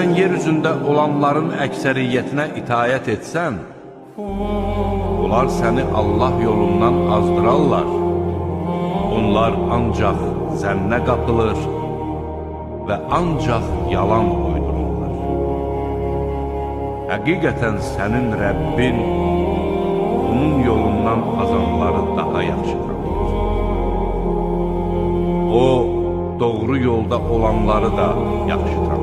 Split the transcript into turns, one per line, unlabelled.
sən yer üzündə olanların əksəriyyətinə itayət etsən, onlar səni Allah yolundan azdırarlar. Onlar ancaq zənnə qapılır və ancaq yalan uydururlar. Həqiqətən sənin Rəbbin onun yolundan azanları daha yaxşı tanıyır. O, doğru yolda olanları da yaxşı tanıyır.